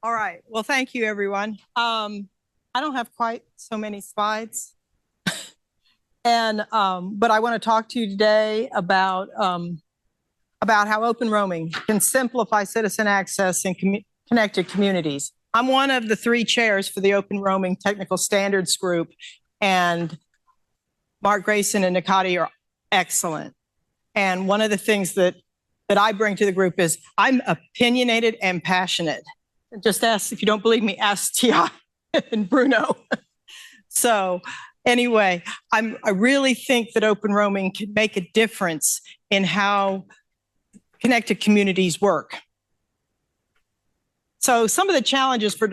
All right. Well, thank you, everyone. I don't have quite so many slides, but I want to talk to you today about how open roaming can simplify citizen access in connected communities. I'm one of the 3 chairs for the Open Roaming Technical Standards Group, and Mark Grayson and Nikati are excellent. And one of the things that I bring to the group is I'm opinionated and passionate. Just ask, if you don't believe me, ask T.I. and Bruno. So anyway, I really think that open roaming can make a difference in how connected communities work. So some of the challenges for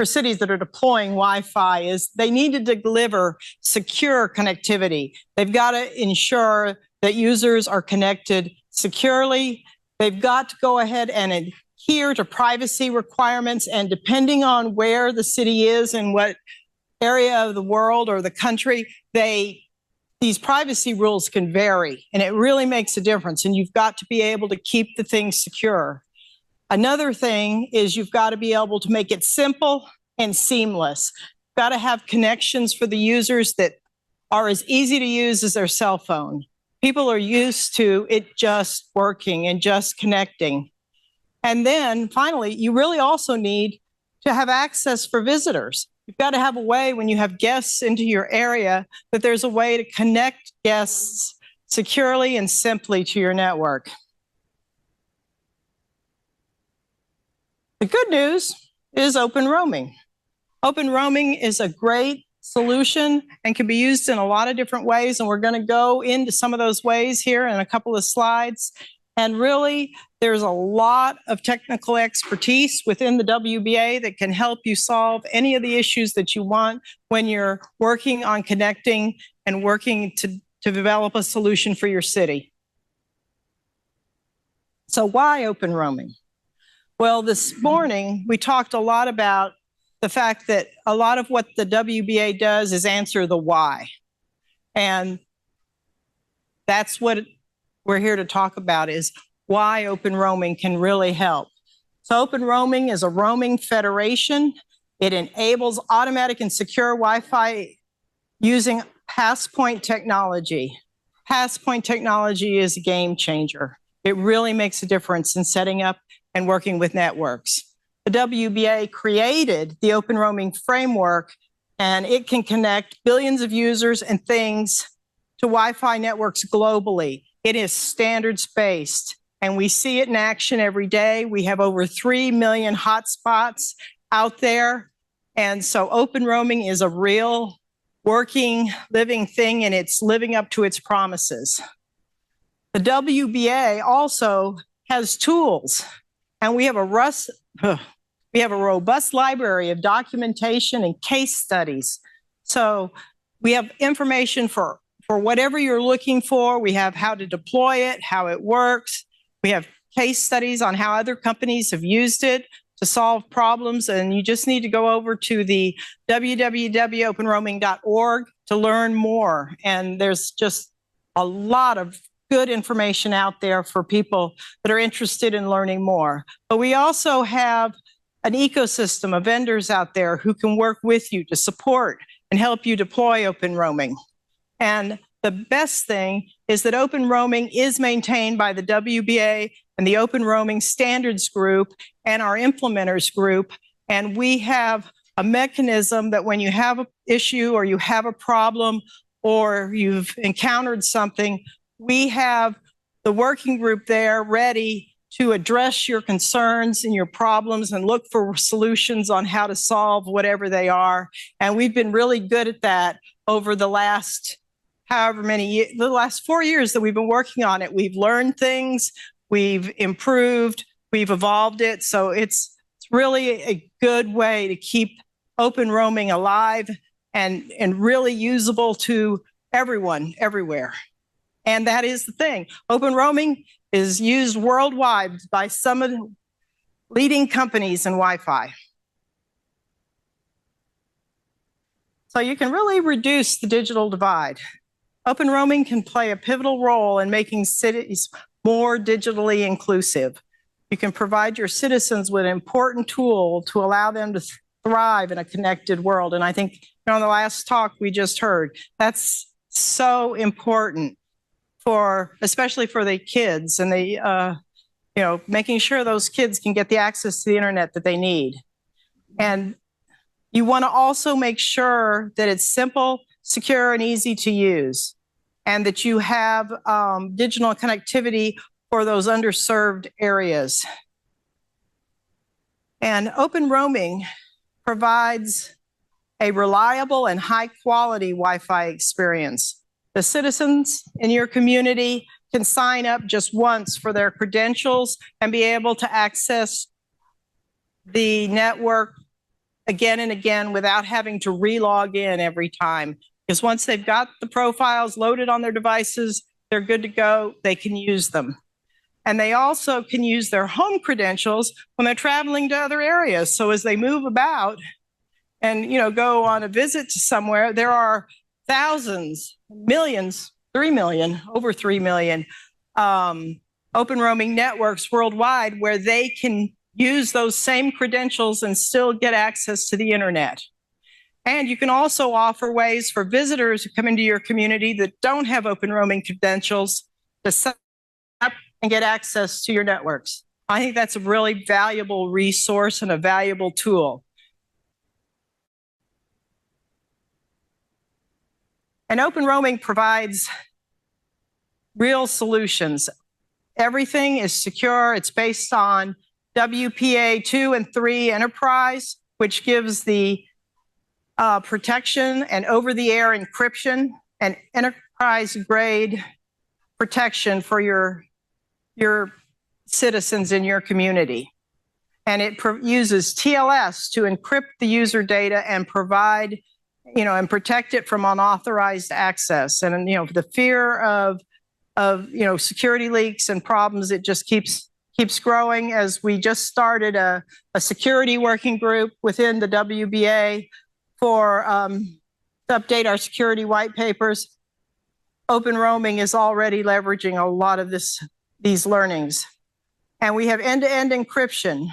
cities that are deploying Wi-Fi is they need to deliver secure connectivity. They've got to ensure that users are connected securely. They've got to go ahead and adhere to privacy requirements, and depending on where the city is and what area of the world or the country, these privacy rules can vary, and it really makes a difference, and you've got to be able to keep the things secure. Another thing is you've got to be able to make it simple and seamless. You've got to have connections for the users that are as easy to use as their cell phone. People are used to it just working and just connecting. And then finally, you really also need to have access for visitors. You've got to have a way when you have guests into your area that there's a way to connect guests securely and simply to your network. The good news is open roaming. Open roaming is a great solution and can be used in a lot of different ways, and we're going to go into some of those ways here in a couple of slides. And really, there's a lot of technical expertise within the WBA that can help you solve any of the issues that you want when you're working on connecting and working to develop a solution for your city. So why open roaming? Well, this morning, we talked a lot about the fact that a lot of what the WBA does is answer the why. And that's what we're here to talk about, is why open roaming can really help. So open roaming is a roaming federation. It enables automatic and secure Wi-Fi using passpoint technology. Passpoint technology is a game changer. It really makes a difference in setting up and working with networks. The WBA created the open roaming framework, and it can connect billions of users and things to Wi-Fi networks globally. It is standards-based, and we see it in action every day. We have over 3 million hotspots out there, and so open roaming is a real working, living thing, and it's living up to its promises. The WBA also has tools, and we have a robust library of documentation and case studies. So we have information for whatever you're looking for. We have how to deploy it, how it works. We have case studies on how other companies have used it to solve problems. And you just need to go over to the www.openroaming.org to learn more. And there's just a lot of good information out there for people that are interested in learning more. But we also have an ecosystem of vendors out there who can work with you to support and help you deploy open roaming. And the best thing is that open roaming is maintained by the WBA and the Open Roaming Standards Group and our implementers group. And we have a mechanism that when you have an issue or you have a problem or you've encountered something, we have the working group there ready to address your concerns and your problems and look for solutions on how to solve whatever they are. And we've been really good at that over the last however many years, the last 4 years that we've been working on it. We've learned things, we've improved, we've evolved it. So it's really a good way to keep open roaming alive and really usable to everyone, everywhere. And that is the thing. Open roaming is used worldwide by some of the leading companies in Wi-Fi. So you can really reduce the digital divide. Open roaming can play a pivotal role in making cities more digitally inclusive. You can provide your citizens with an important tool to allow them to thrive in a connected world. And I think on the last talk we just heard, that's so important for, especially for the kids, and making sure those kids can get the access to the internet that they need. And you want to also make sure that it's simple, secure, and easy to use, and that you have digital connectivity for those underserved areas. And OpenRoaming provides a reliable and high-quality Wi-Fi experience. The citizens in your community can sign up just once for their credentials and be able to access the network again and again without having to re-log in every time. Because once they've got the profiles loaded on their devices, they're good to go, they can use them. And they also can use their home credentials when they're traveling to other areas. So as they move about and go on a visit to somewhere, there are thousands, millions, 3 million, over 3 million OpenRoaming networks worldwide where they can use those same credentials and still get access to the internet. And you can also offer ways for visitors who come into your community that don't have OpenRoaming credentials to sign up and get access to your networks. I think that's a really valuable resource and a valuable tool. And OpenRoaming provides real solutions. Everything is secure. It's based on WPA 2 and 3 enterprise, which gives the protection and over-the-air encryption and enterprise-grade protection for your citizens in your community. And it uses TLS to encrypt the user data and provide, and protect it from unauthorized access. And, the fear of security leaks and problems, it just keeps growing. As we just started a security working group within the WBA for to update our security white papers. OpenRoaming is already leveraging a lot of these learnings. And we have end-to-end encryption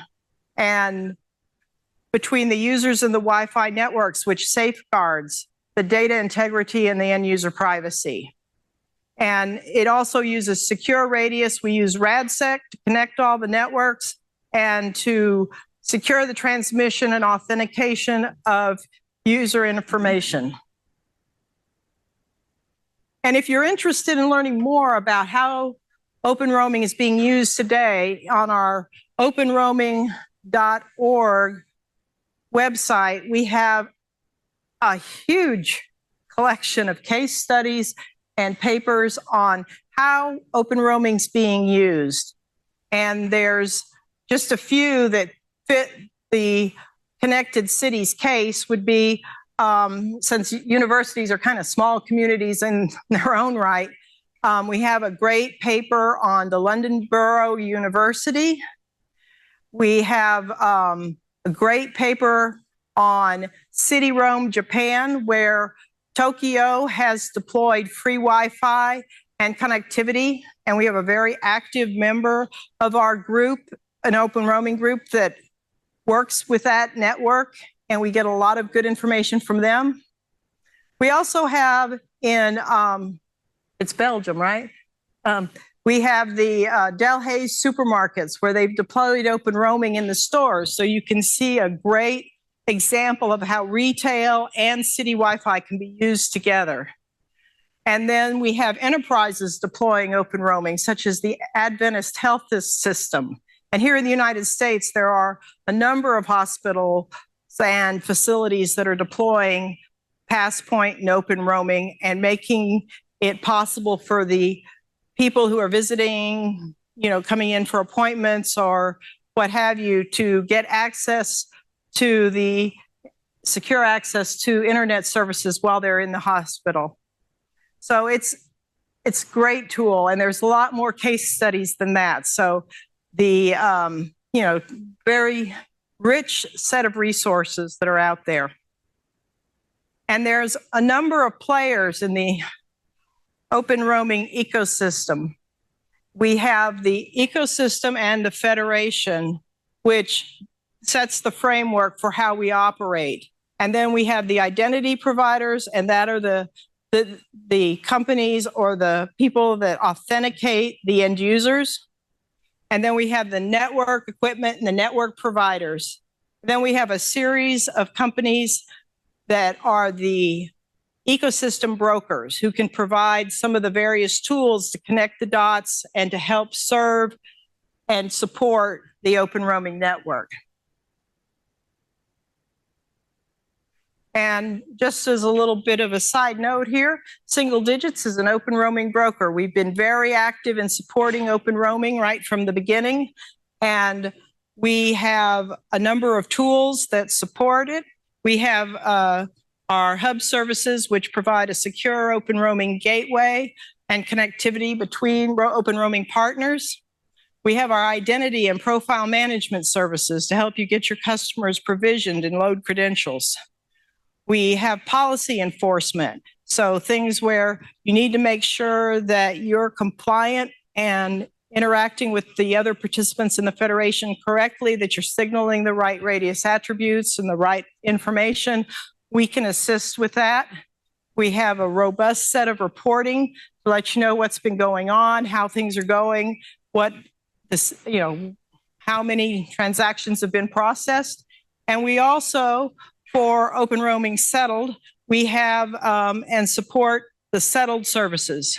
and between the users and the Wi-Fi networks, which safeguards the data integrity and the end user privacy. And it also uses secure radius. We use RADSEC to connect all the networks and to secure the transmission and authentication of user information. And if you're interested in learning more about how OpenRoaming is being used today, on our openroaming.org website, we have a huge collection of case studies and papers on how OpenRoaming is being used. And there's just a few that fit the connected cities case would be, since universities are kind of small communities in their own right, we have a great paper on the London Borough University. We have a great paper on City Roam, Japan, where Tokyo has deployed free Wi-Fi and connectivity. And we have a very active member of our group, an OpenRoaming group that works with that network, and we get a lot of good information from them. We also have in, it's Belgium, right? We have the Delhaize supermarkets where they've deployed OpenRoaming in the stores. So you can see a great example of how retail and city Wi-Fi can be used together. And then we have enterprises deploying OpenRoaming, such as the Adventist Health System. And here in the United States, there are a number of hospitals and facilities that are deploying Passpoint and OpenRoaming and making it possible for the people who are visiting, coming in for appointments or what have you, to get access to the secure access to internet services while they're in the hospital. So it's a great tool, and there's a lot more case studies than that. So the very rich set of resources that are out there. And there's a number of players in the OpenRoaming ecosystem. we have the ecosystem and the federation, which sets the framework for how we operate. And then we have the identity providers, and that are the companies or the people that authenticate the end users. And then we have the network equipment and the network providers. Then we have a series of companies that are the ecosystem brokers who can provide some of the various tools to connect the dots and to help serve and support the Open Roaming network. And just as a little bit of a side note here, Single Digits is an Open Roaming broker. We've been very active in supporting Open Roaming right from the beginning. And we have a number of tools that support it. We have our hub services, which provide a secure Open Roaming gateway and connectivity between Open Roaming partners. We have our identity and profile management services to help you get your customers provisioned and load credentials. We have policy enforcement, so things where you need to make sure that you're compliant and interacting with the other participants in the Federation correctly, that you're signaling the right radius attributes and the right information. We can assist with that. We have a robust set of reporting to let you know what's been going on, how things are going, what this, how many transactions have been processed. And we also, for Open Roaming Settled, we have and support the settled services.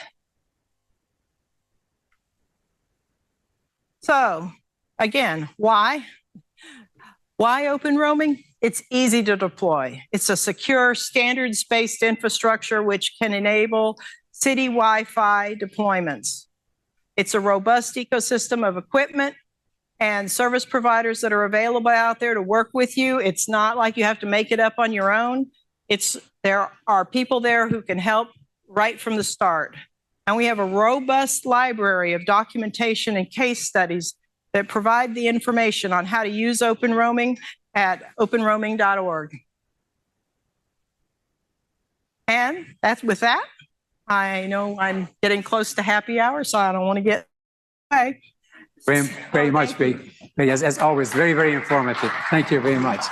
So again, why? Why Open Roaming? It's easy to deploy. It's a secure, standards-based infrastructure which can enable city Wi-Fi deployments. It's a robust ecosystem of equipment and service providers that are available out there to work with you. It's not like you have to make it up on your own. There are people there who can help right from the start. And we have a robust library of documentation and case studies that provide the information on how to use Open Roaming at openroaming.org. And with that, I know I'm getting close to happy hour, so I don't want to get away. Very much, Bea. As always, very, very informative. Thank you very much.